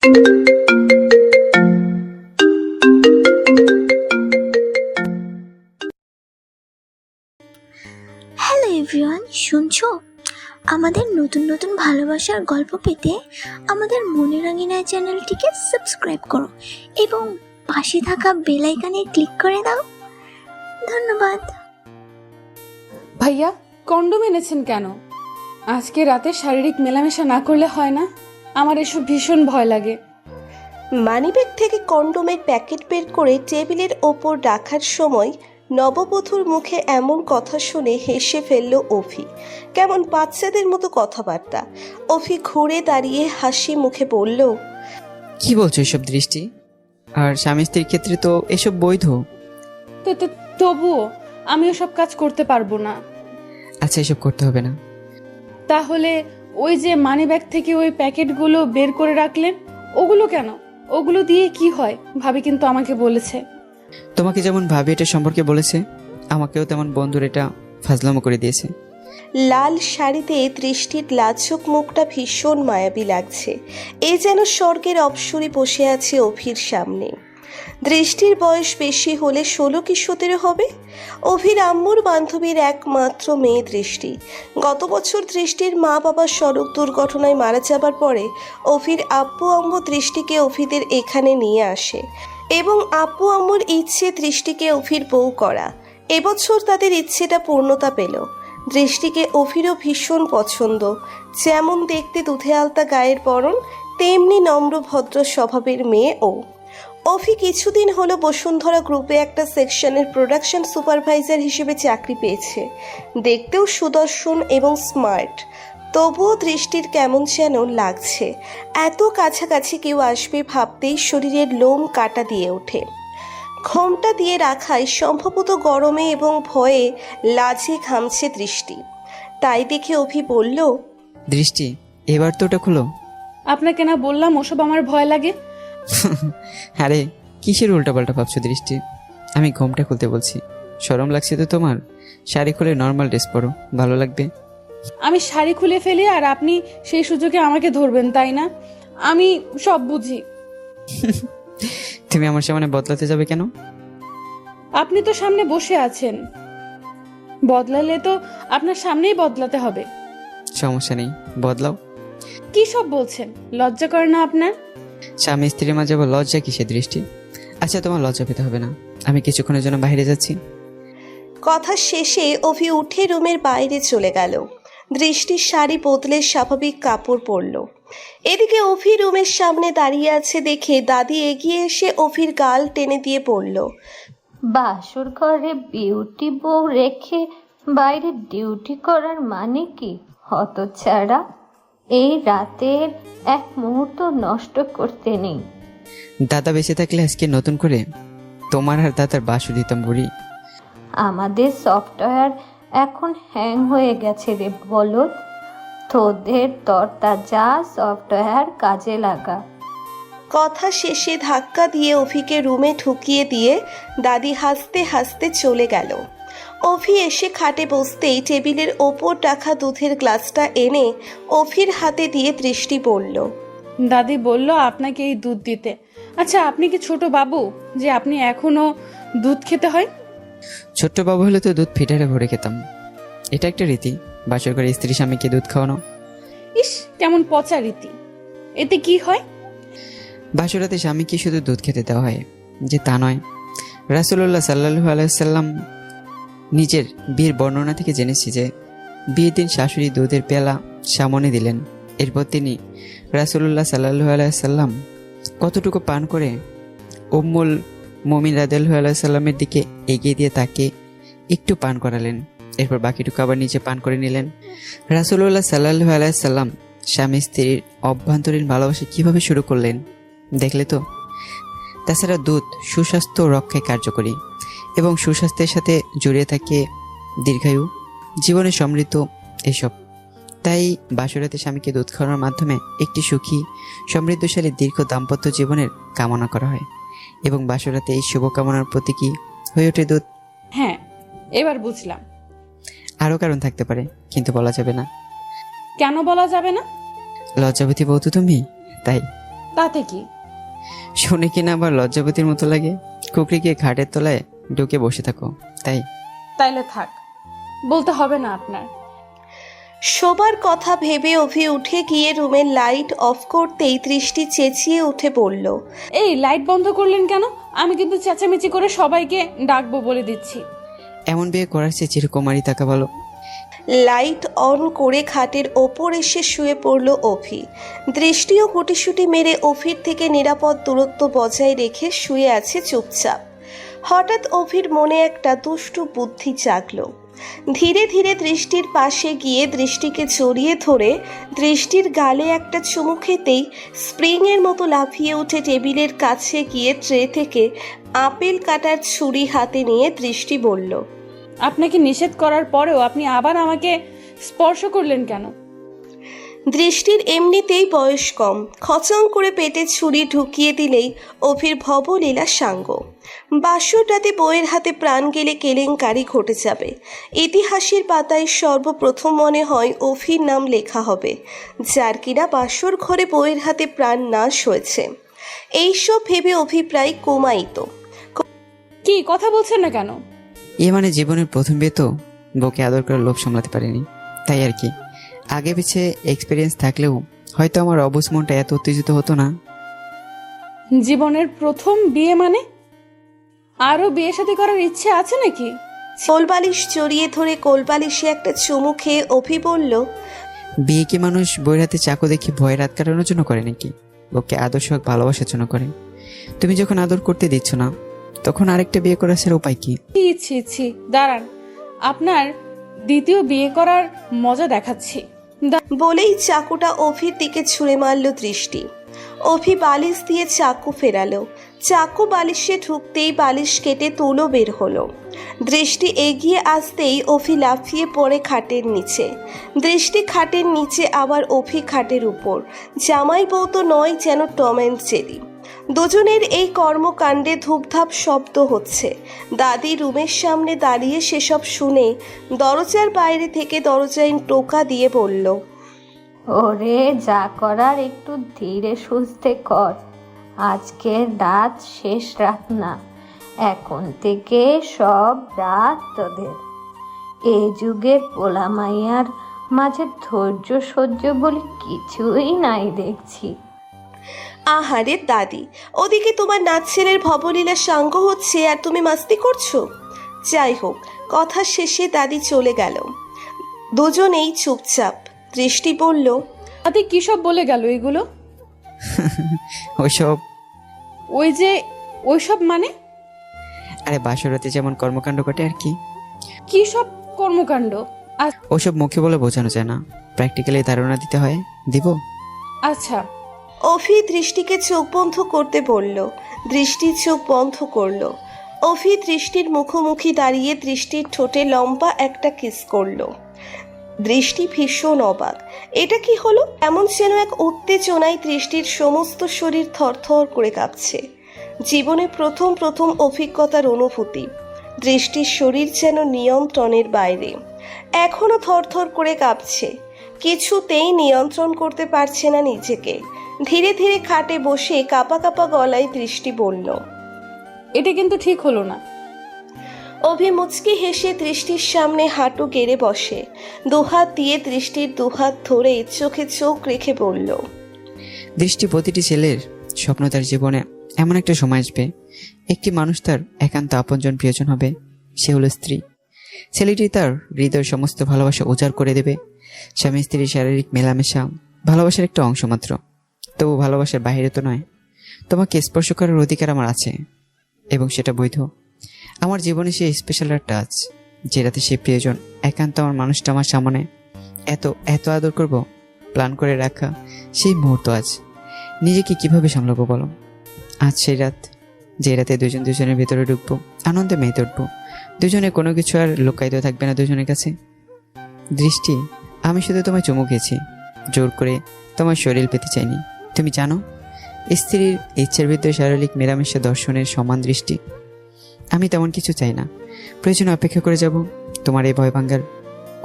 Hello everyone, শুনছো? আমাদের নতুন নতুন ভালোবাসার গল্প পেতে আমাদের মনের রাঙিনায় চ্যানেলটিকে সাবস্ক্রাইব করো এবং পাশে থাকা বেল আইকনে ক্লিক করে দাও। ধন্যবাদ। ভাইয়া, কন্ডোম এনেছেন কেন? আজকে রাতে শারীরিক মেলামেশা না করলে হয় না? আমার এসব ভীষণ ভয় লাগে। মানিব্যাগ থেকে কন্ডোমের প্যাকেট বের করে টেবিলের ওপর রাখার সময় নববধূর মুখে এমন কথা শুনে হেসে ফেলল অভি। কেমন বাচ্চাদের মতো কথাবার্তা। অভি ঘুরে দাঁড়িয়ে হাসি মুখে বলল, কি বলছো এসব দৃষ্টি? আর স্বামী স্ত্রীর ক্ষেত্রে তো এসব বৈধ। তবুও আমি ওসব কাজ করতে পারবো না। আচ্ছা, এসব করতে হবে না। তাহলে ওই যে মানিব্যাগ থেকে ওই প্যাকেটগুলো বের করে রাখলেন, ওগুলো কেন? ওগুলো দিয়ে কি হয়? ভাবি কিন্তু আমাকে বলেছে। তোমাকে যেমন ভাবি এটা সম্পর্কে বলেছে, আমাকেও তেমন বন্ধুর এটা ফাজলামো করে দিয়েছে। লাল শাড়িতে দৃষ্টির লাজুক মুখটা ভীষণ মায়াবী লাগছে। এ যেন স্বর্গের অপ্সরী বসে আছে অভির সামনে। দৃষ্টির বয়স বেশি হলে 16 কি 17 হবে। অভির আম্মুর বান্ধবীর একমাত্র মেয়ে দৃষ্টি। গত বছর দৃষ্টির মা বাবা সড়ক দুর্ঘটনায় মারা যাবার পরে অভির আব্বু আম্মু দৃষ্টিকে অভিদের এখানে নিয়ে আসে এবং আব্বু আম্মুর ইচ্ছে দৃষ্টিকে অভির বউ করা। এবছর তাদের ইচ্ছেটা পূর্ণতা পেল। দৃষ্টিকে অভিরও ভীষণ পছন্দ। যেমন দেখতে দুধে আলতা গায়ের বরণ, তেমনি নম্র ভদ্র স্বভাবের মেয়ে ও। অভি কিছুদিন হলো বসুন্ধরা গ্রুপে একটা সেকশনের প্রোডাকশন সুপারভাইজার হিসেবে চাকরি পেয়েছে। দেখতেও সুদর্শন এবং স্মার্ট। তবুও দৃষ্টির কেমন যেন লাগছে। এত কাছাকাছি কেউ আসবে ভাবতেই শরীরের লোম কাটা দিয়ে ওঠে। ঘোমটা দিয়ে রাখায় সম্ভবত গরমে এবং ভয়ে লাজে ঘামছে দৃষ্টি। তাই দেখে অভি বলল, দৃষ্টি, এবার তো ওটা খুলো। আপনাকে না বললাম ওসব আমার ভয় লাগে? আরে কিসের উল্টাপাল্টা ভাবছো দৃষ্টি? আমি ঘোমটা খুলতে বলছি। শরম লাগছে তো তোমার? শাড়ি খুলে নর্মাল ড্রেস পরো, ভালো লাগবে। আমি শাড়ি খুলে ফেলি আর আপনি সেই সুযোগে আমাকে ধরবেন, তাই না? আমি সব বুঝি। তুমি আমার সামনে বদলাতে যাবে কেন? আপনি তো সামনে বসে আছেন, বদলালে তো আপনার সামনেই বদলাতে হবে। সমস্যা নেই, বদলাও। কি সব বলছেন? লজ্জা করে না আপনার? স্বামী স্ত্রীর মাঝে আবার লজ্জা কিসের দৃষ্টি? আচ্ছা, তোমার লজ্জা পেতে হবে না, আমি কিছুক্ষণের জন্য বাইরে যাচ্ছি। কথা শেষে অভি উঠে রুমের বাইরে চলে গেল। দৃষ্টির শাড়ি বদলে স্বাভাবিক কাপড় পরল। এদিকে অভি রুমের সামনে দাঁড়িয়ে আছে দেখে দাদি এগিয়ে এসে অভির গাল টেনে দিয়ে বলল, বাসর ঘরে বিউটি বউ রেখে বাইরে ডিউটি করার মানে কি? হতচ্ছাড়া, এই রাতের এক মুহূর্ত নষ্ট করতে নেই। দাদা বেঁচে থাকলে আজকে নতুন করে তোমার আর দাদার বাসু দিতাম বুড়ি। আমাদের সফটওয়্যার এখন হ্যাং হয়ে গেছে রে বলদ। তোদের তরতাজা সফটওয়্যার কাজে লাগা। কথা শেষে ধাক্কা দিয়ে অভিকে রুমে ঢুকিয়ে দিয়ে দাদি হাসতে হাসতে চলে গেল। অভি এসে খাটে বসতেই টেবিলের ওপর রাখা দুধের গ্লাসটা এনে অভির হাতে দিয়ে দৃষ্টি বলল, দাদি বলল আপনাকে এই দুধ দিতে। আচ্ছা, আপনি কি ছোট বাবু যে আপনি এখনো দুধ খেতে হয়? ছোট্ট বাবু হলে তো দুধ ফিটারে ভরে খেতাম। এটা একটা রীতি, বাসর করে স্ত্রী স্বামীকে দুধ খাওয়ানো। ইস, কেমন পচা রীতি। এতে কি হয়? বাসরাতে স্বামীকে শুধু দুধ খেতে দেওয়া হয় যে তা নয়। রাসূলুল্লাহ সাল্লাল্লাহু আলাইহি সাল্লাম নিজের বিয়ের বর্ণনা থেকে জেনেছি যে বিয়ের দিন শাশুড়ি দুধের পেয়ালা সামনে দিলেন। এরপর তিনি রাসূলুল্লাহ সাল্লাল্লাহু আলাইহি সাল্লাম কতটুকু পান করে উম্মুল মুমিন রাদিয়াল্লাহু আলাইহি সাল্লামের দিকে এগিয়ে দিয়ে তাকে একটু পান করালেন। এরপর বাকিটুকু আবার নিচে পান করে নিলেন। রাসূলুল্লাহ সাল্লাল্লাহু আলাইহি সাল্লাম স্বামী স্ত্রীর অভ্যন্তরীণ ভালোবাসা কিভাবে শুরু করলেন দেখলে তো? তাছাড়া দুধ সুস্বাস্থ্য রক্ষায় কার্যকরী এবং সুস্বাস্থ্যের সাথে জড়িয়ে থাকে দীর্ঘায়ু, জীবনে সমৃদ্ধ এসব। তাই বাসরাতে স্বামীকে দুধ খাওয়ানোর মাধ্যমে একটি সুখী সমৃদ্ধশালী দীর্ঘ দাম্পত্য জীবনের কামনা করা হয় এবং বাসরাতে এই শুভকামনার প্রতীকী হয়ে ওঠে দুধ। হ্যাঁ, এবার বুঝলাম। আরও কারণ থাকতে পারে, কিন্তু বলা যাবে না। কেন বলা যাবে না? লজ্জাবতী বউ তো তুমি, তাই। তাতে কি? শুনে কিনা আবার লজ্জাবতীর মতো লাগে। কুকরিকে খাটের তলায় ঢুকে বসে থাকো তাই? তাইলে থাক, বলতে হবে না আপনার। শোবার কথা ভেবে অভি উঠে গিয়ে রুমের লাইট অফ করতেই দৃষ্টি চেঁচিয়ে উঠে বলল, এই লাইট বন্ধ করলেন কেন? আমি কিন্তু চেঁচামেচি করে সবাইকে ডাকবো বলে দিচ্ছি। এমন বিয়ে করার চেয়ে চিরকুমারী থাকা ভালো। লাইট অন করে খাটের ওপর এসে শুয়ে পড়ল অভি। দৃষ্টিও গুটিসুটি মেরে অভির থেকে নিরাপদ দূরত্ব বজায় রেখে শুয়ে আছে চুপচাপ। হঠাৎ অভির মনে একটা দুষ্টু বুদ্ধি জাগলো। ধীরে ধীরে দৃষ্টির পাশে গিয়ে দৃষ্টিকে জড়িয়ে ধরে দৃষ্টির গালে একটা চুমু খেতেই স্প্রিংয়ের মতো লাফিয়ে উঠে টেবিলের কাছে গিয়ে ট্রে থেকে আপেল কাটার ছুরি হাতে নিয়ে দৃষ্টি বলল, আপনাকে নিষেধ করার পরেও আপনি আবার আমাকে স্পর্শ করলেন কেন? দৃষ্টির এমনিতেই বয়স কম, খচং করে পেটে ছুরি ঢুকিয়ে দিলেই অভির ভবলীলা সাঙ্গ। বাসর রাতে বউয়ের হাতে প্রাণ গেলে কেলেঙ্কারি ঘটে যাবে। ইতিহাসের পাতায় সর্বপ্রথম মনে হয় অভির নাম লেখা হবে, যার কিনা বাসর ঘরে বউয়ের হাতে প্রাণ নাশ হয়েছে। এইসব ভেবে অভি প্রায় কোমায়িত। কি কথা বলছেন না কেন? মানে জীবনের প্রথম বিয়ে তো, বউকে আদর করার লোভ সামলাতে পারিনি, তাই আর কি। আগে পিছে এক্সপিরিয়েন্স থাকলেও হয়তো আমার অবুঝ মনটা এত উত্তেজিত হতো না। জীবনের প্রথম বিয়ে মানে? আরো বিয়ে শাদী করার ইচ্ছে আছে নাকি? কোলবালিশ জড়িয়ে ধরে কোলবালিশে একটা চুমু খেয়ে অভি বলল, বিয়ে কি মানুষ বইয়ের হাতে চাকু দেখে ভয়ে রাত কাটানোর জন্য করে নাকি? ওকে আদর্শ ভালোবাসার জন্য করে। তুমি যখন আদর করতে দিচ্ছ না, তখন আরেকটা বিয়ে করার সেরা উপায় কি? ছি, দাঁড়ান, আপনার দ্বিতীয় বিয়ে করার মজা দেখাচ্ছি। বলেই চাকুটা অভির দিকে ছুঁড়ে মারল দৃষ্টি। অভি বালিশ দিয়ে চাকু ফেরালো। চাকু বালিশে ঢুকতেই বালিশ কেটে তুলো বের হলো। দৃষ্টি এগিয়ে আসতেই অভি লাফিয়ে পড়ে খাটের নিচে। দৃষ্টি খাটের নিচে, আবার অভি খাটের উপর। জামাই বউ তো নয়, যেন টম অ্যান্ড জেরি। দুজনের এই কর্মকাণ্ডে ধূপধাপ শব্দ হচ্ছে। দাদি রুমের সামনে দাঁড়িয়ে সেসব শুনে দরজার বাইরে থেকে দরজায় টোকা দিয়ে বলল, ওরে যা করার একটু ধীরে সুস্থে কর, আজকের রাত শেষ রাত না, এখন থেকে সব রাত তোদের। এই যুগের পোলামাইয়ার মাঝে ধৈর্য সহ্য বলে কিছুই নাই দেখছি। আহারে দাদি, ওদিকে তোমার নাচ ছেলের ভবলীলা সাঙ্গ হচ্ছে আর তুমি মাস্তি করছো। যাই হোক, কথা শেষে দাদি চলে গেল। দুজনেই চুপচাপ। দৃষ্টি বলল, তাতে কি সব বলে গেল এগুলো? ওইসব ওইসব মানে? আরে বাসরাতে যেমন কর্মকাণ্ড ঘটে আর কি। কি সব কর্মকাণ্ড? ওসব মুখে বলে বোঝানো যায় না, প্র্যাকটিক্যালি ধারণা দিতে হয়। দিব? আচ্ছা। অভি দৃষ্টিকে চোখ বন্ধ করতে বলল। দৃষ্টি চোখ বন্ধ করলো। অভি দৃষ্টির মুখোমুখি দাঁড়িয়ে দৃষ্টির ঠোঁটে লম্বা একটা কিস করলো। দৃষ্টি ভীষণ অবাক। এটা কি হলো? এমন যেন এক উত্তেজনায় দৃষ্টির সমস্ত শরীর থরথর করে কাঁপছে। জীবনে প্রথম প্রথম অভিজ্ঞতার অনুভূতি। দৃষ্টির শরীর যেন নিয়ন্ত্রণের বাইরে, এখনো থরথর করে কাঁপছে। কিছুতেই নিয়ন্ত্রণ করতে পারছে না নিজেকে। ধীরে ধীরে খাটে বসে কাঁপা কাঁপা গলায় দৃষ্টি বলল, এটা কিন্তু ঠিক হলো না। অভি মুচকি হেসে দৃষ্টির সামনে হাঁটু গেড়ে বসে। দুহাত দিয়ে দৃষ্টির দুহাত ধরে চোখে চোখ রেখে বলল, দৃষ্টি প্রতিটি ছেলের স্বপ্ন, তার জীবনে এমন একটা সময় আসবে, একটি মানুষ তার একান্ত আপনজন প্রিয়জন হবে, সে হলো স্ত্রী। ছেলেটি তার হৃদয়ের সমস্ত ভালোবাসা উজাড় করে দেবে। স্বামী স্ত্রীর শারীরিক মেলামেশা ভালোবাসার একটা অংশ মাত্র, তবু ভালোবাসার বাইরে তো নয়। তোমাকে স্পর্শ করার অধিকার আমার আছে, এবং সেটা বৈধ। আমার জীবনে সেই স্পেশাল একটা টাচ, যে রাতে সে প্রিয়জন একান্ত আমার মানুষটা আমার সামনে এত এত আদর করব, প্ল্যান করে রাখা সেই মুহূর্ত আজ। নিজেকে কিভাবে সামলাবো বলো? আজ সেই রাত, যে রাতে দুজন দুজনের ভেতরে ঢুকবো, আনন্দে মেতে উঠবো। দুজনে কোনো কিছু আর লুকায়িত থাকবে না দুজনের কাছে। দৃষ্টি, আমি শুধু তোমায় চুমু খেয়েছি, জোর করে তোমার শরীর পেতে চাইনি। তুমি জানো, স্ত্রীর ইচ্ছার ভিতরে শারীরিক মেলামেশা দর্শনের সমান দৃষ্টি। আমি তেমন কিছু চাই না, প্রয়োজনে অপেক্ষা করে যাব তোমার এই ভয় ভাঙ্গার।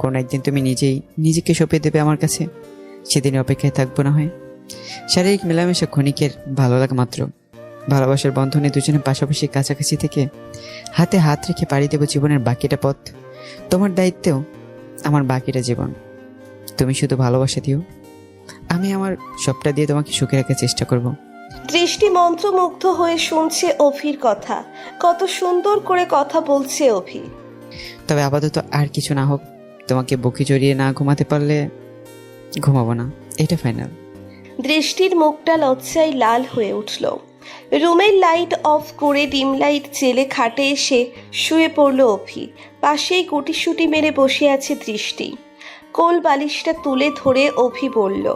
কোনো একদিন তুমি নিজেই নিজেকে সঁপে দেবে আমার কাছে, সেদিনে অপেক্ষায় থাকবো না হয়। শারীরিক মেলামেশা ক্ষণিকের ভালো লাগা মাত্র। ভালোবাসার বন্ধনে দুজনে পাশাপাশি কাছাকাছি থেকে হাতে হাত রেখে পাড়ি দেব জীবনের বাকিটা পথ। তোমার দায়িত্বেও আমার বাকিটা জীবন। তুমি শুধু ভালোবাসা দিও, আমি আমার সবটা দিয়ে তোমাকে সুখে রাখার চেষ্টা করব। দৃষ্টি মন্ত্রমুগ্ধ হয়ে শুনছে অভির কথা। কত সুন্দর করে কথা বলছে অভি। তবে আপাতত আর কিছু না হোক, তোমাকে বুকে জড়িয়ে না ঘুমাতে পারলে ঘুমাবো না, এটা ফাইনাল। দৃষ্টির মুখটা লজ্জায় লাল হয়ে উঠল। রুমের লাইট অফ করে ডিম লাইট জেলে খাটে এসে শুয়ে পড়ল অভি। পাশেই গুটিসুটি মেরে বসে আছে দৃষ্টি। কোল বালিশটা তুলে ধরে অভি বলল,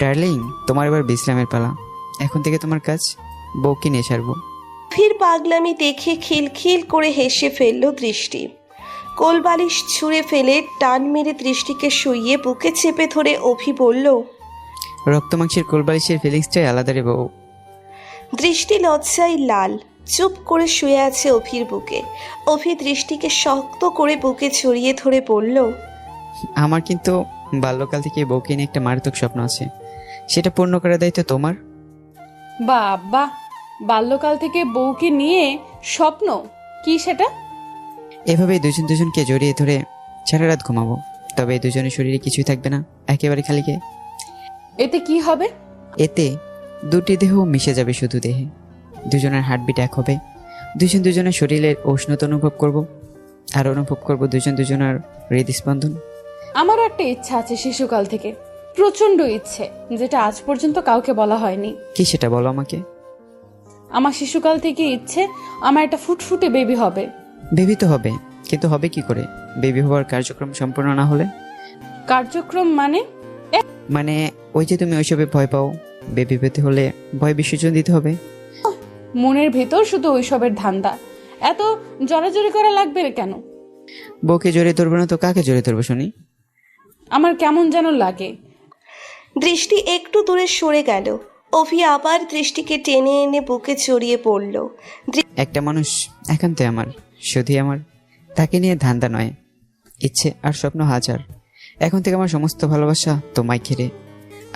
ডার্লিং, তোমার এবার বিশ্রামের পালা। এখন থেকে তোমার কাজ বউকে নিয়ে সারবো। অভির পাগলামি দেখে খিলখিল করে হেসে ফেলল দৃষ্টি। কোল বালিশ ছুঁড়ে ফেলে টান মেরে দৃষ্টিকে শুইয়ে বুকে চেপে ধরে অভি বলল, রক্ত মাংসের কোলবালিশের ফিলিংসটাই আলাদা রে বউ। দৃষ্টি লজ্জায় লাল, চুপ করে শুয়ে আছে অভির বুকে। অভি দৃষ্টিকে শক্ত করে বুকে জড়িয়ে ধরে বলল, আমার কিন্তু বাল্যকাল থেকে বউকে নিয়ে একটা মারাত্মক স্বপ্ন আছে, সেটা পূর্ণ করার দায়িত্ব তোমার। বাবা, বাল্যকাল থেকে বউকে নিয়ে স্বপ্ন? কি সেটা? এভাবেই দুজন দুজনকে জড়িয়ে ধরে সারা রাত ঘুমাবো। তবে এই দুজনের শরীরে কিছুই থাকবে না, একেবারে খালি গায়ে। এতে কি হবে? এতে দুটি দেহ মিশে যাবে শুধু দেহে। দুজনের হার্টবিট এক হবে, দুজন দুজনের শরীরের উষ্ণতা অনুভব করব, আর অনুভব করব দুজন দুজনের হৃদস্পন্দন। আমারও একটা ইচ্ছা আছে শিশুকাল থেকে, প্রচন্ড ইচ্ছে, যেটা আজ পর্যন্ত কাউকে বলা হয়নি। কি সেটা বলো আমাকে। আমার শিশুকাল থেকে ইচ্ছে আমার একটা ফুটফুটে বেবি হবে। বেবি তো হবে, কিন্তু হবে কি করে? বেবি হওয়ার কার্যক্রম সম্পূর্ণ না হলে? কার্যক্রম মানে? মানে ওই যে তুমি ওইসবে ভয় পাও, বেবি পেতে হলে ভয় বিসর্জন দিতে হবে। মনের ভেতর শুধু ওইসবের ধান্দা, এত জড়াজড়ি করা লাগবে কেন? বউকে জড়িয়ে ধরবো না তো কাকে জড়িয়ে ধরবো শুনি? আমার কেমন যেন লাগে। দৃষ্টি একটু দূরে সরে গেল। অভি আবার দৃষ্টিকে টেনে এনে বুকে জড়িয়ে পড়ল। একটা মানুষ একান্তই আমার, শুধুই আমার, তাকে নিয়ে ধান্দা নয়, ইচ্ছে আর স্বপ্ন হাজার। এখন থেকে আমার সমস্ত ভালোবাসা তোমায় ঘিরে।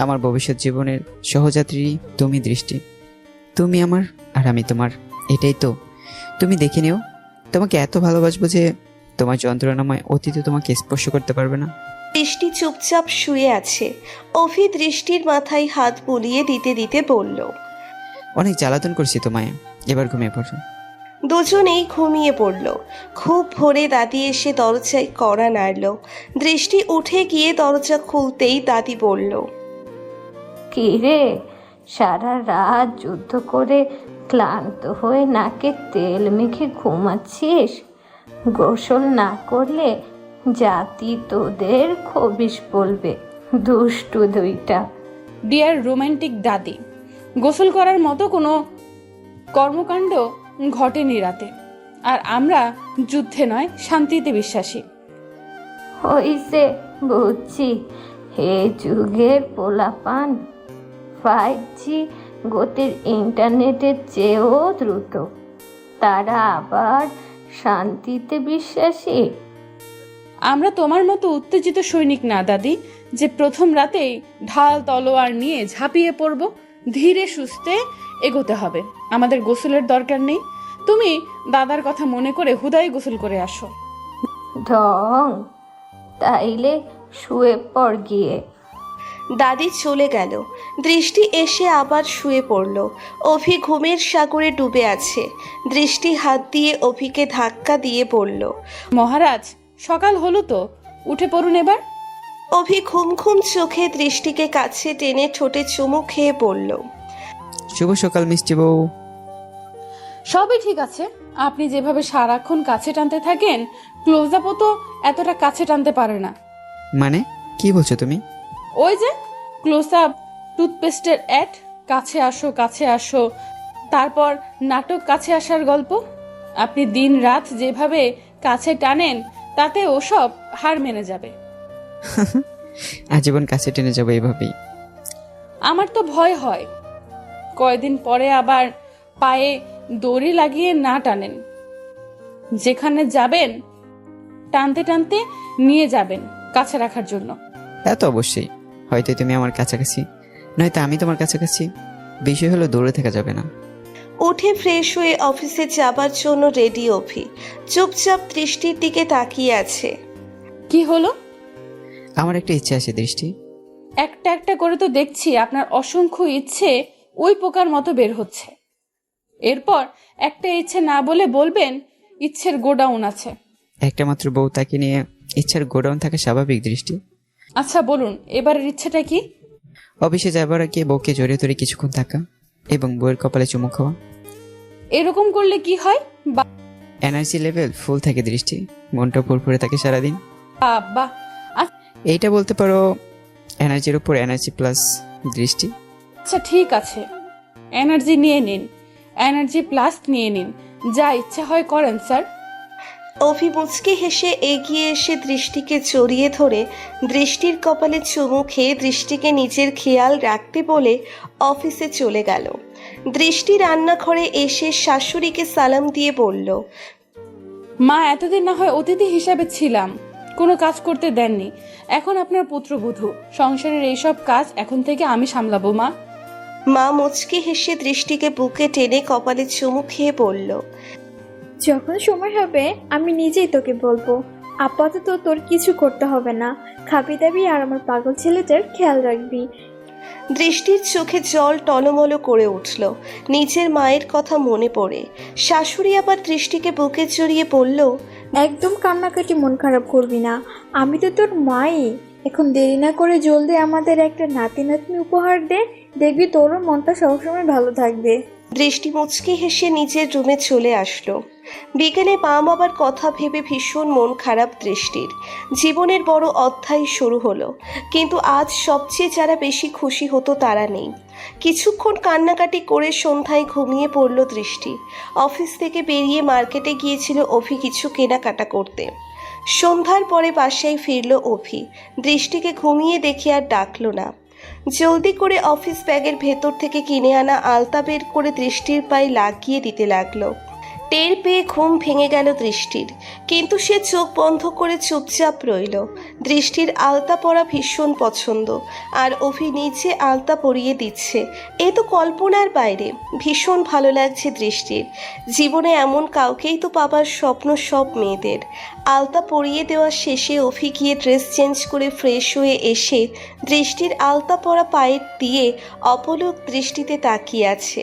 আমার ভবিষ্যৎ জীবনের সহযাত্রী তুমি দৃষ্টি। তুমি আমার আর আমি তোমার, এটাই তো। তুমি দেখে নিও, তোমাকে এত ভালোবাসবো যে তোমার যন্ত্রণাময় অতীতে তোমাকে স্পর্শ করতে পারবে না। দৃষ্টি চুপচাপ শুয়ে আছে। অভি দৃষ্টির মাথায় হাত বুলিয়ে দিতে দিতে বলল, অনেক জ্বালাতন করছি তোমায়, এবার ঘুমিয়ে পড়ো। দুজনেই ঘুমিয়ে পড়ল। খুব ভোরে দাদি এসে দরজায় কড়া নাড়ল। দৃষ্টি উঠে গিয়ে দরজা খুলতেই দাদি বলল, কি রে, সারা রাত যুদ্ধ করে ক্লান্ত হয়ে নাকে তেল মেখে ঘুমাচ্ছিস? গোসল না করলে জাতি তোদের খবিশ বলবে, দুষ্টু দুইটা। ডিয়ার রোমান্টিক দাদি, গোসল করার মতো কোনো কর্মকাণ্ড ঘটেনি রাতে, আর আমরা যুদ্ধে নয় শান্তিতে বিশ্বাসী। হইছে, বুঝছি, হে যুগের পোলাপান 5G গতির ইন্টারনেটের চেয়েও দ্রুত, তারা আবার শান্তিতে বিশ্বাসী। আমরা তোমার মতো উত্তেজিত সৈনিক না দাদি, যে প্রথম রাতেই ঢাল তলোয়ার নিয়ে ঝাঁপিয়ে পড়ব। ধীরে সুস্থে এগোতে হবে, আমাদের গোসলের দরকার নেই। তুমি দাদার কথা মনে করে হুদাই গোসল করে আসো। ঢং, তাইলে শুয়ে পড় গিয়ে। দাদি চলে গেল। দৃষ্টি এসে আবার শুয়ে পড়ল। অভি ঘুমের সাগরে ডুবে আছে। দৃষ্টি হাত দিয়ে অভিকে ধাক্কা দিয়ে বলল, মহারাজ, সকাল হলো তো, উঠে পড়ুন এবার। অভি ঘুম ঘুম চোখে দৃষ্টিকে কাছে টেনে ঠোঁটে চুমু খেয়ে বলল, শুভ সকাল মিষ্টি বউ। সবই ঠিক আছে, আপনি যেভাবে সারাক্ষণ কাছে টানতে থাকেন, ক্লোজ আপও তো এতটা কাছে টানতে পারে না। মানে কি বলছো তুমি? ওই যে ক্লোজ আপ টুথপেস্টের অ্যাড, কাছে আসো কাছে আসো, তারপর নাটক কাছে আসার গল্প। আপনি দিন রাত যেভাবে কাছে টানেন, তাতে ওসব হার মেনে যাবে। আজীবন কাছে টেনে যাবো এভাবেই। আমার তো ভয় হয় কয়দিন পরে আবার পায়ে দড়ি লাগিয়ে না টানেন। যেখানে যাবেন টানতে টানতে নিয়ে যাবেন কাছে রাখার জন্য। তা তো অবশ্যই, হয়তো তুমি আমার কাছাকাছি নয়তো আমি তোমার কাছাকাছি। বিষয় হলো দৌড়ে থাকা যাবে না। উঠে ফ্রেশ হয়ে অফিসে যাবার জন্য রেডি অভি। চুপচাপ দৃষ্টির দিকে তাকিয়ে আছে। কি হলো? আমার একটা ইচ্ছে আছে দৃষ্টি। একটা একটা করে তো দেখছি আপনার অসংখ্য ইচ্ছে ওই পোকার মতো বের হচ্ছে। এরপর একটা ইচ্ছে না বলে বলবেন ইচ্ছের গোডাউন আছে। একটা মাত্র বউ, তাকে নিয়ে ইচ্ছার গোডাউন থাকা স্বাভাবিক দৃষ্টি। আচ্ছা বলুন এবারের ইচ্ছেটা কি? অফিসে যাবার আগে বউকে জড়িয়ে ধরে কিছুক্ষণ থাকা এবং বউয়ের কপালে চুমু খাওয়া। এরকম করলে কি হয়? এনার্জি লেভেল ফুল থাকে দৃষ্টি, মনটা ফুরফুরে থাকে সারাদিন। বাহ, এইটা বলতে পারো এনার্জির উপর এনার্জি প্লাস দৃষ্টি। আচ্ছা ঠিক আছে, এনার্জি নিয়ে নিন, এনার্জি প্লাস নিয়ে নিন, যা ইচ্ছা হয় করেন স্যার। অভি মুচকি হেসে এগিয়ে এসে দৃষ্টিকে জড়িয়ে ধরে দৃষ্টির কপালে চুমু খেয়ে দৃষ্টিকে নিজের খেয়াল রাখতে বলে অফিসে চলে গেল। দৃষ্টি রান্নাঘরে এসে শাশুড়িকে সালাম দিয়ে বলল, মা এতদিন না হয় অতিথি হিসাবে ছিলাম, কোনো কাজ করতে দেননি, এখন আপনার পুত্রবধূ, সংসারের এইসব কাজ এখন থেকে আমি সামলাবো মা। মা মুচকি হেসে দৃষ্টিকে বুকে টেনে কপালে চুমু খেয়ে বলল, যখন সময় হবে আমি নিজেই তোকে বলবো। আপাতত তোর কিছু করতে হবে না, খাবি দাবি আর আমার পাগল ছেলেটার খেয়াল রাখবি। দৃষ্টির চোখে জল টলমল করে উঠল নিজের মায়ের কথা মনে পড়ে। শাশুড়ি আবার দৃষ্টিকে বুকে জড়িয়ে বলল, একদম কান্নাকাটি মন খারাপ করবি না, আমি তো তোর মাই। এখন দেরি না করে জলদি আমাদের একটা নাতি নাতনি উপহার দে, দেখবি তোরও মনটা সবসময় ভালো থাকবে। দৃষ্টি মুচকি হেসে নিজের রুমে চলে আসলো। বিকেলে মা বাবার কথা ভেবে ভীষণ মন খারাপ দৃষ্টির। জীবনের বড় অধ্যায় শুরু হলো, কিন্তু আজ সবচেয়ে যারা বেশি খুশি হতো তারা নেই। কিছুক্ষণ কান্নাকাটি করে সন্ধ্যায় ঘুমিয়ে পড়ল দৃষ্টি। অফিস থেকে বেরিয়ে মার্কেটে গিয়েছিল অভি কিছু কেনাকাটা করতে। সন্ধ্যার পরে বাসায় ফিরল অভি। দৃষ্টিকে ঘুমিয়ে দেখে আর ডাকলো না। জলদি করে অফিস ব্যাগের ভেতর থেকে কিনে আনা আলতা বের করে দৃষ্টির পায়ে লাগিয়ে দিতে লাগলো। টের পেয়ে ঘুম ভেঙে গেল দৃষ্টির, কিন্তু সে চোখ বন্ধ করে চুপচাপ রইল। দৃষ্টির আলতা পরা ভীষণ পছন্দ, আর অভি নিচে আলতা পরিয়ে দিচ্ছে, এ তো কল্পনার বাইরে। ভীষণ ভালো লাগছে দৃষ্টির। জীবনে এমন কাউকেই তো পাবার স্বপ্ন সব মেয়েদের। আলতা পরিয়ে দেওয়া শেষে অভি গিয়ে ড্রেস চেঞ্জ করে ফ্রেশ হয়ে এসে দৃষ্টির আলতা পরা পায়ের দিয়ে অপলক দৃষ্টিতে তাকিয়ে আছে।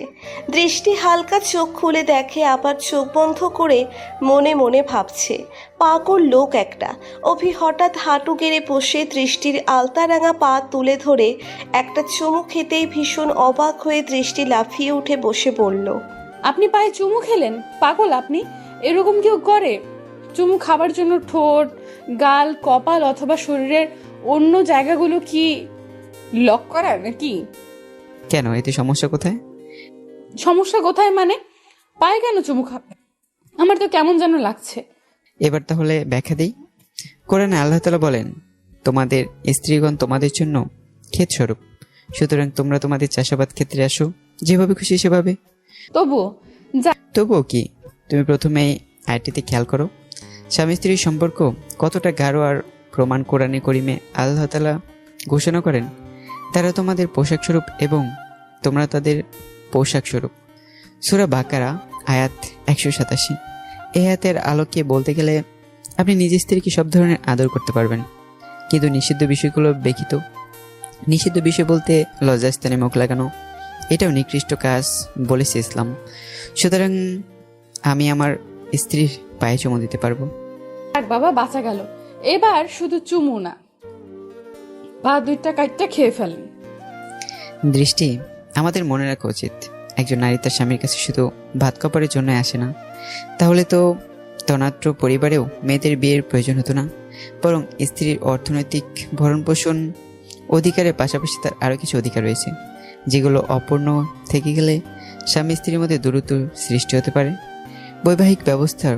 দৃষ্টি হালকা চোখ খুলে দেখে, আবার চোখ বন্ধ করে মনে মনে ভাবছে, পাগল লোক একটা। অভি হঠাৎ হাঁটু গেড়ে বসে দৃষ্টির আলতারাঙা পা তুলে ধরে একটা চুমু খেতেই ভীষণ অবাক হয়ে দৃষ্টি লাফিয়ে উঠে বসে বলল, আপনি পায়ে চুমু খেলেন? পাগল আপনি, এরকম কেউ করে? চুমু খাবার জন্য ঠোঁট, গাল, কপাল অথবা শরীরের অন্য জায়গাগুলো কি লক করা নাকি? কেন, এতে সমস্যা কোথায়? সমস্যা কোথায় মানে? পায়ে কেন চুমু খাবে? আমার তো কেমন যেন লাগছে। এবার তাহলে ব্যাখ্যা দিই। কোরআনে আল্লাহ তাআলা বলেন, তোমাদের স্ত্রীগণ তোমাদের জন্য ক্ষেত স্বরূপ, সুতরাং তোমরা তোমাদের চাষাবাদ ক্ষেত্রে আসো, যেভাবে খুশি সেভাবে। তবুও কি, তুমি প্রথমে আয়াতটিতে খেয়াল করো, স্বামী স্ত্রীর সম্পর্ক কতটা গাঢ় আর প্রমাণ কোরআনে করিমে আল্লাহ তাআলা ঘোষণা করেন, তারা তোমাদের পোশাক স্বরূপ এবং তোমরা তাদের পোশাক স্বরূপ। সূরা বাকারা আয়াত 187। এই আয়াতের আলোকে বলতে গেলে আপনি নিজের স্ত্রীকে সব ধরনের আদর করতে পারবেন, কিন্তু নিষিদ্ধ বিষয়গুলো ব্যতীত। নিষিদ্ধ বিষয় বলতে লজ্জাস্থানে মুখ লাগানো, এটাও নিকৃষ্ট কাজ বলেছে ইসলাম। সুতরাং আমি আমার স্ত্রীর পায়ে চুমু দিতে পারবো। আর বাবা বাঁচা গেল, এবার শুধু চুমু না, পা দুইটা কাটটা খেয়ে ফেলেন। দৃষ্টি, আমাদের মনে রাখা উচিত, একজন নারী তার স্বামীর কাছে শুধু ভাত কাপড়ের জন্য আসে না। তাহলে তো তনাত্র পরিবারেও মেয়েদের বিয়ের প্রয়োজন হতো না, বরং স্ত্রীর অর্থনৈতিক ভরণ পোষণ অধিকারের পাশাপাশি তার আরও কিছু অধিকার রয়েছে, যেগুলো অপূর্ণ থেকে গেলে স্বামী স্ত্রীর মধ্যে দূরত্ব সৃষ্টি হতে পারে। বৈবাহিক ব্যবস্থার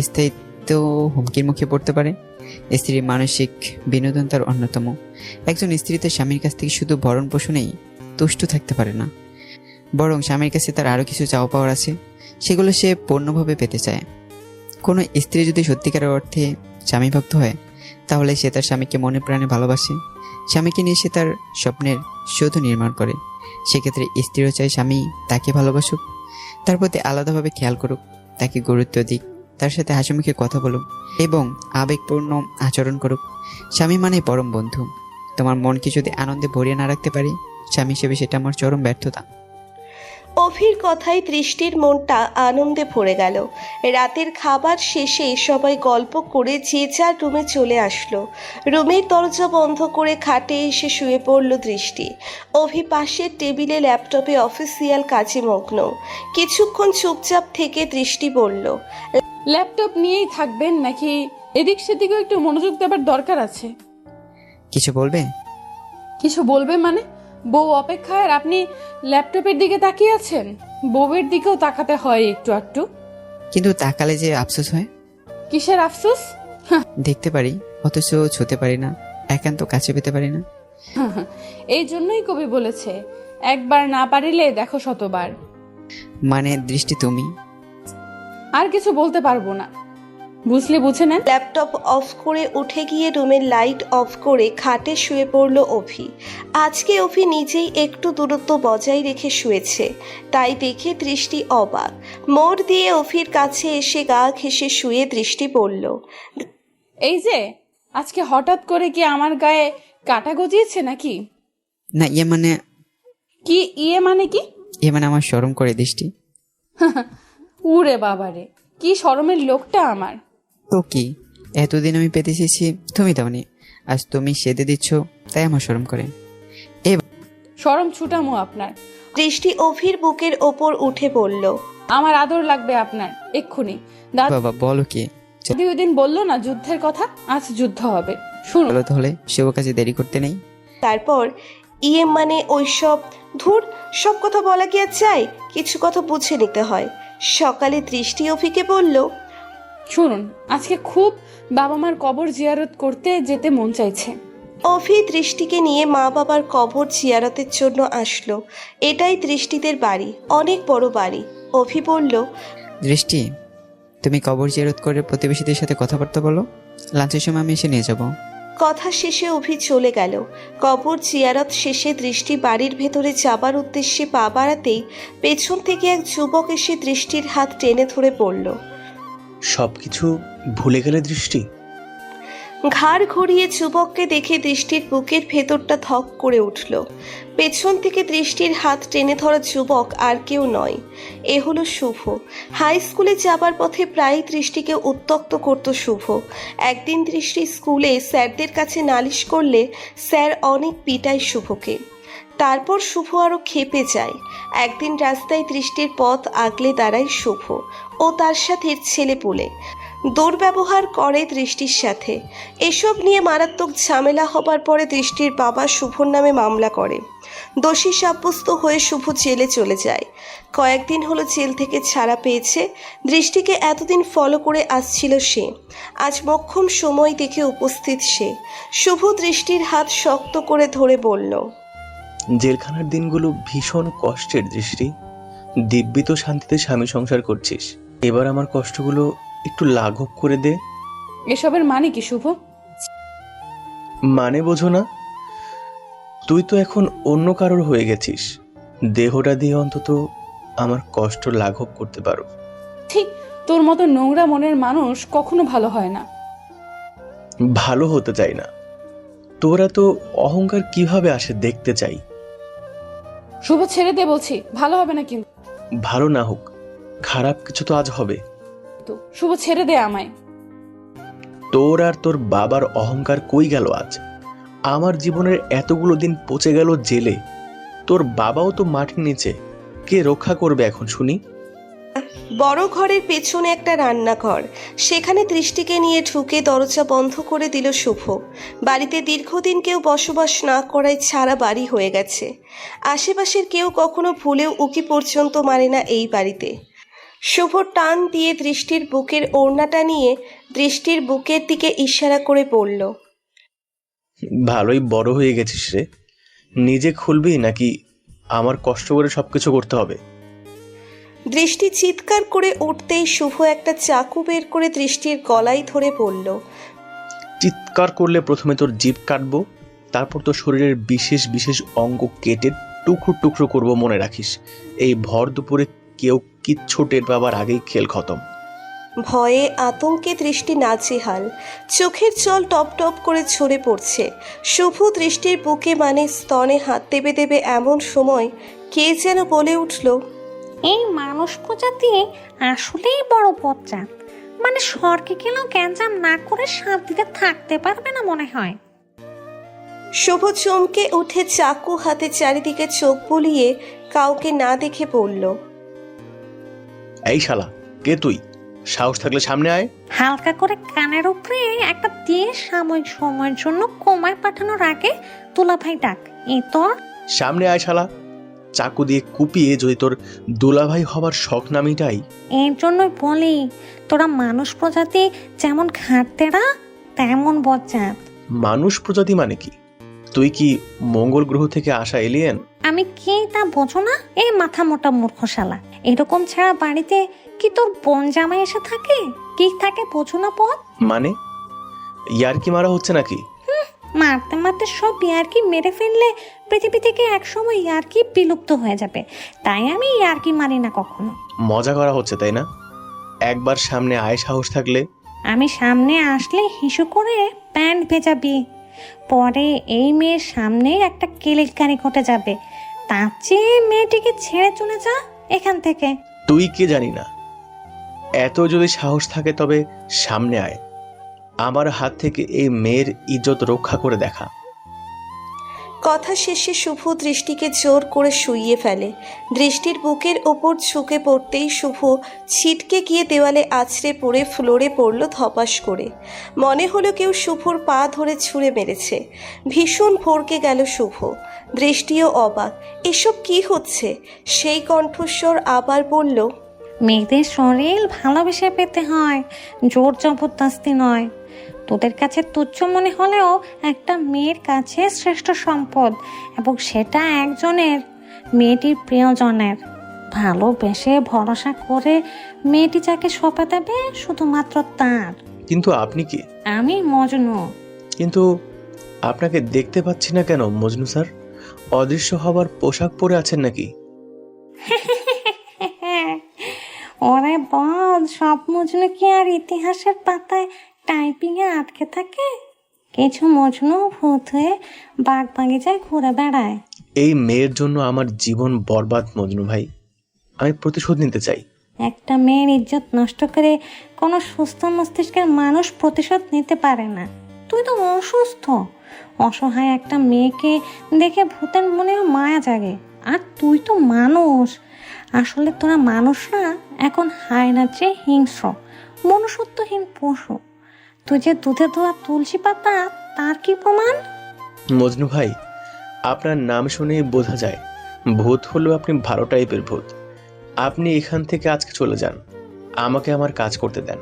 স্থায়িত্ব হুমকির মুখে পড়তে পারে। স্ত্রীর মানসিক বিনোদন তার অন্যতম। একজন স্ত্রী তার স্বামীর কাছ থেকে শুধু ভরণ পোষণেই তুষ্ট থাকতে পারে না, বরং স্বামীর কাছে তার আরও কিছু চাওয়া পাওয়ার আছে, সেগুলো সে পূর্ণভাবে পেতে চায়। কোনো স্ত্রী যদি সত্যিকারের অর্থে স্বামী ভক্ত হয়, তাহলে সে তার স্বামীকে মনে প্রাণে ভালোবাসে স্বামীকে নিয়ে সে তার স্বপ্নের সৌধ নির্মাণ করে। সেক্ষেত্রে স্ত্রীও চায় স্বামী তাকে ভালোবাসুক, তার প্রতি আলাদাভাবে খেয়াল করুক, তাকে গুরুত্ব দিক, তার সাথে হাসিমুখে কথা বলুক এবং আবেগপূর্ণ আচরণ করুক। স্বামী মানে পরম বন্ধু। তোমার মনকে যদি আনন্দে ভরিয়ে না রাখতে পারি, স্বামী হিসেবে সেটা আমার চরম ব্যর্থতা। অভির কথায় দৃষ্টির মনটা আনন্দে ভরে গেল। রাতের খাবার শেষে সবাই গল্প করে যে যার রুমে চলে আসলো। রুমের দরজা বন্ধ করে খাটে এসে শুয়ে পড়ল দৃষ্টি। অভি পাশের টেবিলে ল্যাপটপে অফিসিয়াল কাজে মগ্ন। কিছুক্ষণ চুপচাপ থেকে দৃষ্টি বলল, ল্যাপটপ নিয়েই থাকবেন নাকি এদিক সেদিকেও একটু মনোযোগ দেবার দরকার আছে? কিছু বলবে? কিছু বলবে মানে? বউ অপেক্ষায় আর আপনি ল্যাপটপের দিকে তাকিয়ে আছেন? বউয়ের দিকেও তাকাতে হয় একটু একটু। কিন্তু তাকালে যে আফসোস হয়। কিসের আফসোস? দেখতে পারি অথচ ছুতে পারি না, একান্ত কাছে পেতে পারি না। এই জন্যই কবি বলেছে, একবার না পারিলে দেখো শতবার। মানে দৃষ্টি তুমি? আর কিছু বলতে পারবো না, বুঝলে বুঝে নেন। ল্যাপটপ অফ করে উঠে গিয়ে রুমের লাইট অফ করে খাটে শুয়ে পড়ল অভি। আজকে অভি নিজেই একটু দূরত্ব বজায় রেখে শুয়েছে, তাই দেখে দৃষ্টি অবাক। মোড় দিয়ে অভির কাছে এসে গা ঘেঁষে শুয়ে দৃষ্টি পড়ল, এই যে আজকে হঠাৎ করে কি আমার গায়ে কাটা গজিয়েছে নাকি? না মানে কি মানে কি? মানে আমার শরম করে দৃষ্টি। উরে বাবারে, কি শরমের লোকটা আমার। তো কি, এতদিন আমি পেতে চেয়েছি, তুমি দাওনি, আজ তুমি সেদে দিচ্ছ, তাই আমার শরম করে। শরম ছুটামো আপনার। দৃষ্টি অভির বুকের ওপর উঠে পড়ল, আমার আদর লাগবে আপনার এক্ষুনি। দাদা বাবা বলো কি? ওই দিন বললো না যুদ্ধের কথা, আজ যুদ্ধ হবে। শুনুন। বলো তাহলে, সেও কাছে দেরি করতে নেই। তারপর মানে ওইসব ধুর, সব কথা বলা কি আর চাই? কিছু কথা বুঝে নিতে হয়। সকালে দৃষ্টি অভিকে বলল, শুনুন, আজকে খুব বাবা মার কবর জিয়ারত করতে যেতে মন চাইছে। অভি দৃষ্টিকে নিয়ে মা বাবার কবর জিয়ারতের জন্য আসলো। এটাই দৃষ্টিদের বাড়ি, অনেক বড় বাড়ি। অভি বলল, দৃষ্টি, তুমি কবর জিয়ারত করে প্রতিবেশীদের সাথে কথাবার্তা বলো, লাঞ্চের সময় আমি এসে নিয়ে যাব। কথা শেষে অভি চলে গেল। কবর জিয়ারত শেষে দৃষ্টি বাড়ির ভেতরে যাবার উদ্দেশ্যে পা বাড়াতেই পেছন থেকে এক যুবক এসে দৃষ্টির হাত টেনে ধরে পড়ল। সবকিছু ভুলে গেলে দৃষ্টি? ঘাড় ঘুরিয়ে যুবককে দেখে দৃষ্টির বুকের ভেতরটা ধক করে উঠল। পেছন থেকে দৃষ্টির হাত টেনে ধরা যুবক আর কেউ নয়, এ হলো শুভ। হাই স্কুলে যাবার পথে প্রায় দৃষ্টিকে উত্ত্যক্ত করত শুভ। একদিন দৃষ্টি স্কুলে স্যারদের কাছে নালিশ করলে স্যার অনেক পিটায় শুভকে। তারপর শুভ আরও ক্ষেপে যায়। একদিন রাস্তায় দৃষ্টির পথ আগলে দাঁড়ায় শুভ ও তার সাথে ছেলে পুলে দুর্ব্যবহার করে দৃষ্টির সাথে। এসব নিয়ে মারাত্মক ঝামেলা হবার পরে দৃষ্টির বাবা শুভর নামে মামলা করে। দোষী সাব্যস্ত হয়ে শুভ জেলে চলে যায়। কয়েকদিন হলো জেল থেকে ছাড়া পেয়েছে। দৃষ্টিকে এতদিন ফলো করে আসছিল সে, আজ মোক্ষম সময় দেখে উপস্থিত সে। শুভ দৃষ্টির হাত শক্ত করে ধরে বলল, জেলখানার দিনগুলো ভীষণ কষ্টের দৃষ্টি। দিব্যি তো শান্তিতে স্বামী সংসার করছিস, এবার আমার কষ্টগুলো একটু লাঘব করে দে। এসবের মানে কি শুভ? মানে বোঝো না? তুই তো এখন অন্য কারোর হয়ে গেছিস, দেহটা দিয়ে অন্তত আমার কষ্ট লাঘব করতে পারো। ঠিক, তোর মতো নোংরা মনের মানুষ কখনো ভালো হয় না। ভালো হতে চাই না, তোরা তো অহংকার কিভাবে আসে দেখতে চাই। শুভ ছেড়ে দে বলছি, ভালো হবে না কিন্তু। ভালো না হোক, খারাপ কিছু তো আজ হবে। তো শুভ ছেড়ে দে আমায়। তোর আর তোর বাবার অহংকার কই গেল আজ? আমার জীবনের এতগুলো দিন পচে গেল জেলে, তোর বাবাও তো মাটির নিচে, কে রক্ষা করবে এখন শুনি? বড় ঘরের পেছনে একটা রান্নাঘর, সেখানে দৃষ্টিকে নিয়ে ঢুকে দরজা বন্ধ করে দিল শুভ। বাড়িতে দীর্ঘদিন কেউ বসবাস না করায় ছাড়া বাড়ি হয়ে গেছে। আশেপাশের কেউ কখনো ভুলেও উকি পর্যন্ত মারে না এই বাড়িতে। শুভ টান দিয়ে দৃষ্টির বুকের ওড়নাটা নিয়ে দৃষ্টির বুকের দিকে ইশারা করে বলল, ভালোই বড় হয়ে গেছিস রে, নিজে খুলবি নাকি আমার কষ্ট করে সবকিছু করতে হবে? দৃষ্টি চিৎকার করে উঠতেই শুভ একটা চাকু বের করে দৃষ্টির গলায় ধরে বলল, চিৎকার করলে প্রথমে তোর জিভ কাটবো, তারপর তো শরীরের বিশেষ বিশেষ অঙ্গ কেটে টুকরো টুকরো করব, মনে রাখিস। এই ভর দুপুরে কেউ কিচ্ছু টের পাবার আগেই খেল খতম। ভয়ে আতঙ্কে দৃষ্টি নাজেহাল, চোখের জল টপ টপ করে ঝরে পড়ছে। শুভ দৃষ্টির বুকে মানে স্তনে হাত দেবে দেবে এমন সময় কে যেন বলে উঠল, এই মানুষ প্রজাতি আসলেই বড় বজ্জাত। মানে স্বর্গে গেলেও গ্যাঞ্জাম না করে শান্তিতে থাকতে পারবে না মনে হয়। শুভ চমকে উঠে চাকু হাতে চারিদিকে চোখ বুলিয়ে কাউকে না দেখে বলল, এই শালা, কে তুই? সাহস থাকলে সামনে আয়। হালকা করে কানের উপরে একটা দিয়ে সাময়িক সময়ের জন্য কমায় পাঠানোর আগে দুলাভাই ডাক। এই তোর সামনে আয় শালা। চাকু দিয়ে কুপিয়ে যদি তোর দুলাভাই হবার শখ না মিটাই। এর জন্যই বলি, তোরা মানুষ প্রজাতি যেমন ঘাটতেরা তেমন বজ্জাত। মানুষ প্রজাতি মানে কি? তুই কি মঙ্গল গ্রহ থেকে আসা এলিয়েন? আমি কি তা বোঝো না? এই মাথা মোটা মূর্খ শালা। এরকম ছাড়া বাড়িতে কি তোর বোন জামাই এসে থাকে? কি থাকে বোঝো না পথ? মানে ইয়ারকি মারা হচ্ছে নাকি? মারতে মারতে সব ইয়ার্কি মেরে ফেললে পৃথিবী থেকে একসময় ইয়ার্কি বিলুপ্ত হয়ে যাবে। তাই আমি ইয়ার্কি মারি না কখনো। মজা করা হচ্ছে তাই না? একবার সামনে আয় সাহস থাকলে। আমি সামনে আসলে হিসু করে প্যান্ট ভেজাবি। পরে এই মেয়ের সামনে একটা কেলেঙ্কারি ঘটে যাবে। তার চেয়ে মেয়েটিকে ছেড়ে চলে যা এখান থেকে। তুই কে জানি না, এত যদি সাহস থাকে তবে সামনে আয়, আমার হাত থেকে এই মেয়ের ইজ্জত রক্ষা করে দেখা। কথা শেষে শুভ দৃষ্টিকে জোর করে শুইয়ে ফেলে। দৃষ্টির বুকের ওপর ঝুঁকে পড়তেই শুভ ছিটকে গিয়ে দেওয়ালে আছড়ে পড়ে ফ্লোরে পড়ল ধপাস করে। মনে হলো কেউ শুভর পা ধরে ছুঁড়ে মেরেছে। ভীষণ ভড়কে গেল শুভ। দৃষ্টিও অবাক, এসব কি হচ্ছে? সেই কণ্ঠস্বর আবার বলল, মেয়েদের শরীর ভালোবেসে পেতে হয়, জোর জবরদস্তি নয়। তোদের কাছে তুচ্ছ মনে হলেও একটা মেয়ের কাছে শ্রেষ্ঠ সম্পদ, এবং সেটা একজনের, মেয়েটির প্রিয়জনের। ভালোবেসে ভরসা করে মেয়েটি যাকে সঁপে দেবে শুধুমাত্র তার। কিন্তু আপনি কি? আমি মজনু। কিন্তু আপনাকে দেখতে পাচ্ছি না কেন মজনু স্যার? অদৃশ্য হবার পোশাক পরে আছেন নাকি? ওরে বল, সব মজনু কি আর ইতিহাসের পাতায় টাইপিংয়ে আটকে থাকে? কিছু মজনু ভূত হয়ে বাগ বাগিচায় ঘুরে বেড়ায়। এই মেয়ের জন্য আমার জীবন বরবাদ মজনু ভাই, আমি প্রতিশোধ নিতে চাই। একটা মেয়ের ইজ্জত নষ্ট করে কোনো সুস্থ মস্তিষ্কের মানুষ প্রতিশোধ নিতে পারে না। তুই তো অসুস্থ। অসহায় একটা মেয়েকে দেখে ভূতের মনেও মায়া জাগে। আর তুই তো মানুষ। আসলে তোরা মানুষরা এখন হায়নার চেয়ে হিংস্র, মনুষ্যত্বহীন পশু। তুই যে দুধে ধোয়া তুলসী পাতা, তার কি প্রমাণ? মজনু ভাই, আপনার নাম শুনে বোঝা যায় ভূত হলেও আপনি ভালো টাইপের ভূত। আপনি এখান থেকে আজকে চলে যান, আমাকে আমার কাজ করতে দেন।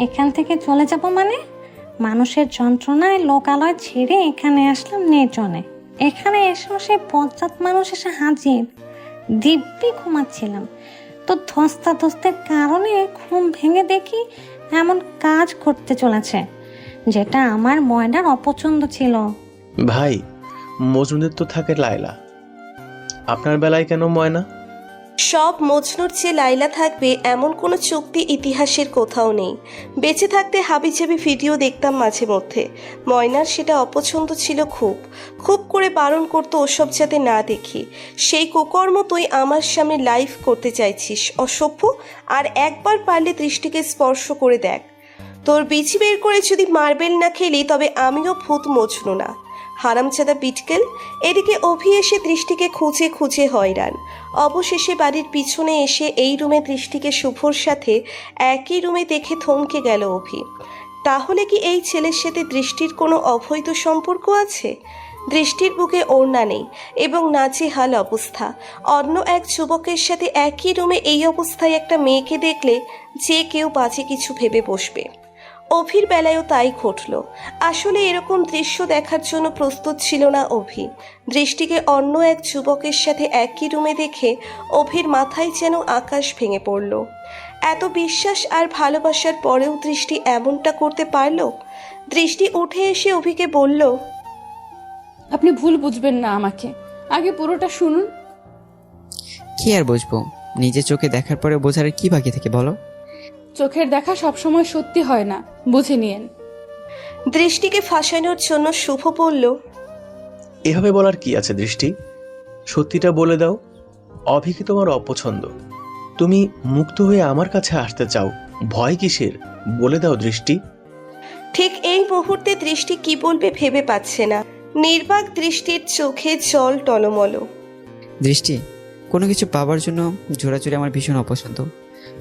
এখান থেকে চলে যাব মানে? মানুষের যন্ত্রণায় লোকালয় ছেড়ে এখানে আসলাম নির্জনে। এখানে এসেও সেই বজ্জাত মানুষ এসে হাজির। দিব্যি ঘুমাচ্ছিলাম, তো ধস্তাধস্তের কারণে ঘুম ভেঙে দেখি এমন কাজ করতে চলেছে যেটা আমার ময়নার অপছন্দ ছিল। ভাই, মজনুদের তো থাকে লায়লা, আপনার বেলায় কেন ময়না? সব মজনুর চেয়ে লাইলা থাকবে এমন কোনো চুক্তি ইতিহাসের কোথাও নেই। বেঁচে থাকতে হাবিজাবি ভিডিও দেখতাম মাঝে মধ্যে। ময়নার সেটা অপছন্দ ছিল, খুব খুব করে বারণ করতো ওসব যাতে না দেখি। সেই কুকর্ম তুই আমার সামনে লাইভ করতে চাইছিস, অসভ্য। আর একবার পারলে দৃষ্টিকে স্পর্শ করে দেখ। তোর বিচি বের করে যদি মার্বেল না খেলি তবে আমিও ভূত মজনু না, হারামজাদা বিটকেল। এদিকে অভি এসে দৃষ্টিকে খুঁজে খুঁজে হয়রান। অবশেষে বাড়ির পিছনে এসে এই রুমে দৃষ্টিকে শুভর সাথে একই রুমে দেখে থমকে গেল অভি। তাহলে কি এই ছেলের সাথে দৃষ্টির কোনো অবৈধ সম্পর্ক আছে? দৃষ্টির বুকে ওড়না নেই এবং নাজেহাল অবস্থা। অন্য এক যুবকের সাথে একই রুমে এই অবস্থায় একটা মেয়েকে দেখলে যে কেউ বাজে কিছু ভেবে বসবে। অভির বেলায়ও তাই ঘটল। আসলে এরকম দৃশ্য দেখার জন্য প্রস্তুত ছিল না অভি। দৃষ্টিকে অন্য এক যুবকের সাথে একই রুমে দেখে অভির মাথায় যেন আকাশ ভেঙে পড়ল। এত বিশ্বাস আর ভালোবাসার পরেও দৃষ্টি এমনটা করতে পারল? দৃষ্টি উঠে এসে অভিকে বলল, আপনি ভুল বুঝবেন না আমাকে, আগে পুরোটা শুনুন। কি আর বুঝবো, নিজের চোখে দেখার পরে বোঝার কি বাকি থেকে বলো। চোখের দেখা সবসময় সত্যি হয় না, বুঝে নিয়েন। দৃষ্টিকে ফাঁসানোর জন্য শুভ বলল, এভাবে বলার কি আছে দৃষ্টি? সত্যিটা বলে দাও। অভি কি তোমার অপছন্দ? তুমি মুক্ত হয়ে আমার কাছে আসতে চাও, ভয় কিসের? বলে দাও দৃষ্টি। ঠিক এই মুহূর্তে দৃষ্টি কি বলবে ভেবে পাচ্ছে না। নির্বাক দৃষ্টির চোখে জল টলমল। দৃষ্টি, কোনো কিছু পাওয়ার জন্য জোরাজুরি আমার ভীষণ অপছন্দ।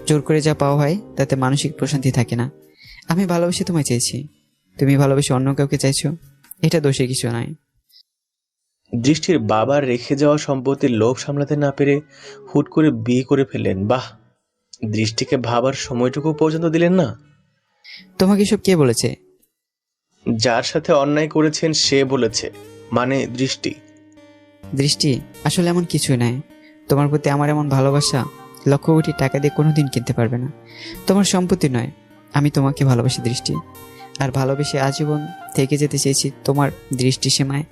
জোর করে যা পাওয়া হয় তাতে মানসিক প্রশান্তি থাকে না। আমি ভালোবেসে তোমায় চেয়েছি, তুমি ভালোবেসে অন্য কাউকে চাইছো, এটা দোষের কিছু নয়। দৃষ্টির বাবার রেখে যাওয়া সম্পত্তির লোভ সামলাতে না পেরে হুট করে বিয়ে করে ফেললেন। বাহ, দৃষ্টিকে ভাবার সময়টুকু পর্যন্ত দিলেন না। তোমাকে সব কে বলেছে? যার সাথে অন্যায় করেছেন সে বলেছে, মানে দৃষ্টি। দৃষ্টি, আসলে এমন কিছুই নাই। তোমার প্রতি আমার এমন ভালোবাসা লক্ষ কোটি টাকা দিয়ে কোনোদিন কিনতে পারবে না। তোমার সম্পত্তি নয়, আমি তোমাকে ভালোবাসি দৃষ্টি। আর ভালোবেসে আজীবন থেকে যেতে চেয়েছি তোমার দৃষ্টি সীমায়,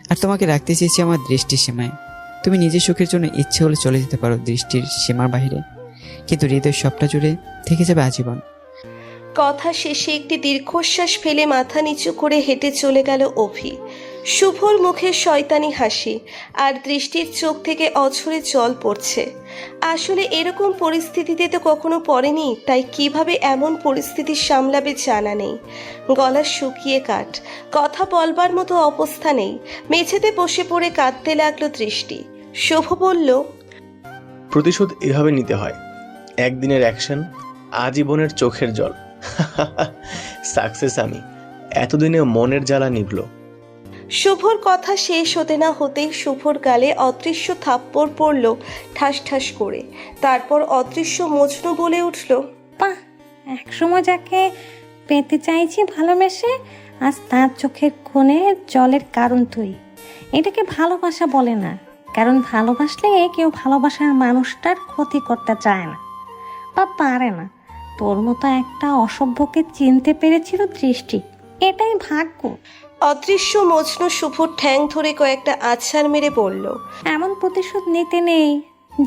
আর তোমাকে রাখতে চেয়েছি আমার দৃষ্টির সীমায়। তুমি নিজের সুখের জন্য ইচ্ছে হলে চলে যেতে পারো দৃষ্টির সীমার বাইরে, কিন্তু হৃদয়ের সবটা জুড়ে থেকে যাবে আজীবন। কথা শেষে একটি দীর্ঘশ্বাস ফেলে মাথা নিচু করে হেঁটে চলে গেল অভি। শুভর মুখে শয়তানি হাসি, আর দৃষ্টির চোখ থেকে অঝরে জল পড়ছে। আসলে এরকম পরিস্থিতিতে তো কখনো পড়েনি, তাই কিভাবে এমন পরিস্থিতি সামলাবে জানা নেই। গলা শুকিয়ে কাঠ, কথা বলবার মতো অবস্থা নেই। মেঝেতে বসে পড়ে কাঁদতে লাগলো দৃষ্টি। শুভ বলল, প্রতিশোধ এভাবে নিতে হয়, একদিনের অ্যাকশন, আজীবনের চোখের জল। সাকসেস আমি। এতদিনে মনের জ্বালা নিভল। শুভর কথা শেষ হতে না হতেই শুভর গালে অদৃশ্য থাপ্পড় পড়ল ঠাস ঠাস করে। তারপর অদৃশ্য মজনু বলে উঠল, বাহ, একসময় যাকে পেতে চাইছি ভালোবেসে, আজ তার চোখের কোণে জলের কারণ তুই। এটাকে ভালোবাসা বলে না, কারণ ভালোবাসলে কেউ ভালোবাসার মানুষটার ক্ষতি করতে চায় না বা পারে না। তোর মতো একটা অসভ্যকে চিনতে পেরেছিল দৃষ্টি, এটাই ভাগ্য। অদৃশ্য মজনু শুভর ঠ্যাং ধরে কয়েকটা আছাড় মেরে বলল, এমন প্রতিশোধ নিতে নেই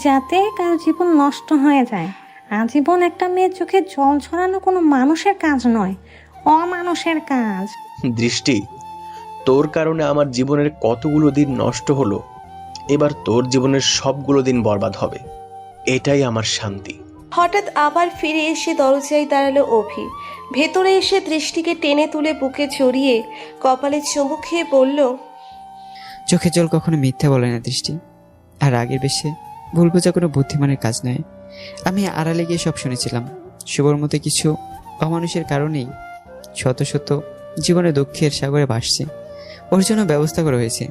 যাতে কারো জীবন নষ্ট হয়ে যায়। আজীবন একটা মেয়ের চোখে জল ঝরানো কোনো মানুষের কাজ নয়, অমানুষের কাজ। দৃষ্টি, তোর কারণে আমার জীবনের কতগুলো দিন নষ্ট হলো, এবার তোর জীবনের সবগুলো দিন বরবাদ হবে, এটাই আমার শান্তি। হঠাৎ আবার ফিরে এসে দরজায় দাঁড়ালো অভি। ভেতরে এসে দৃষ্টিকে টেনে তুলে বুকে জড়িয়ে কপালে চুমু খেয়ে বলল, চোখের জল কখনো মিথ্যা বলে না দৃষ্টি, আর আগের বেশি ভুল বোঝা কোনো বুদ্ধিমানের কাজ নয়। আমি আড়ালে গিয়ে সব শুনেছিলাম। শুভর মতো কিছু অমানুষের কারণেই শত শত জীবনে দুঃখের সাগরে ভাসছে, ওর জন্য ব্যবস্থা করা হয়েছে।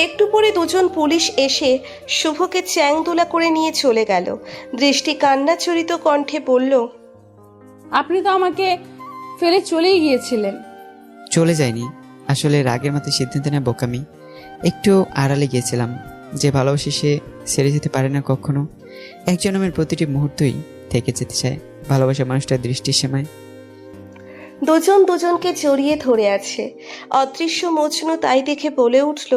একটু পরে দুজন পুলিশ এসে শুভকে চ্যাংদোলা করে নিয়ে চলে গেল। দৃষ্টি কান্নাচরিত কণ্ঠে বলল, আপনি তো আমাকে ফেলে চলেই গিয়েছিলেন। চলে যায়নি, আসলে রাগের মাথায় সিদ্ধান্ত নেওয়া বোকামি। একটু আড়ালে গিয়েছিলাম। যে ভালোবাসে সে ছেড়ে যেতে পারে না কখনো। একজন আমার প্রতিটি মুহূর্তই থেকে যেতে চায় ভালোবাসা মানুষটার দৃষ্টির সীমায়। দুজন দুজনকে জড়িয়ে ধরে আছে। অদৃশ্য মজনু তাই দেখে বলে উঠল,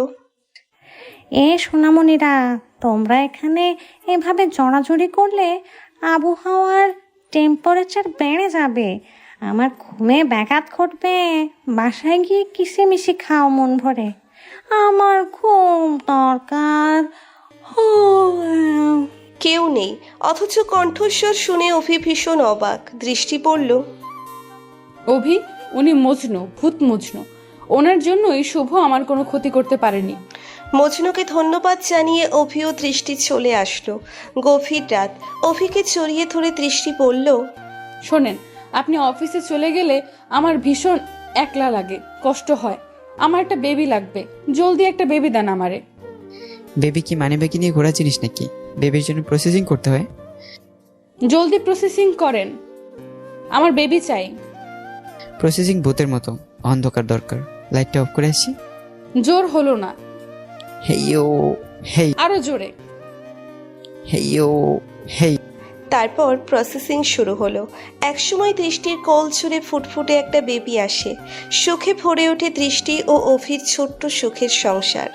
এ সোনামণিরা, তোমরা এখানে এভাবে জড়াজড়ি করলে আবহাওয়ার টেম্পারেচার বেড়ে যাবে, আমার ঘুমে ব্যাঘাত ঘটবে। বাসায় গিয়ে কিসিমিশি খাও মন ভরে, আমার ঘুম দরকার। কেউ নেই, অথচ কণ্ঠস্বর শুনে অভি ভীষণ অবাক। দৃষ্টি বলল, অভি, উনি মজনু, ভূত মজনু। ওনার জন্যই শুভ আমার কোনো ক্ষতি করতে পারেনি। মজনুকে ধন্যবাদ জানিয়ে অভি ও দৃষ্টি চলে আসলো। গভীর রাত। অভিকে জড়িয়ে ধরে দৃষ্টি বলল, শোনেন, আপনি অফিসে চলে গেলে আমার ভীষণ একলা লাগে, কষ্ট হয়। আমার একটা বেবি লাগবে, জলদি একটা বেবি দেন আমারে। বেবি কি মানে ব্যাগে নিয়ে ঘোরা জিনিস নাকি? বেবির জন্য প্রসেসিং করতে হয়। জলদি প্রসেসিং করেন, আমার বেবি চাই। প্রসেসিং ভূতের মতো, অন্ধকার দরকার। লাইটটা অফ করে আসি। জোর হলো না, হেইও হেই, আরো জোরে। হেইও হেই। তারপর প্রসেসিং শুরু হলো। একসময় দৃষ্টির কোল ছুঁড়ে ফুটফুটে একটা বেবি আসে। সুখে ভরে ওঠে দৃষ্টি ও অভির ছোট্ট সুখের সংসার।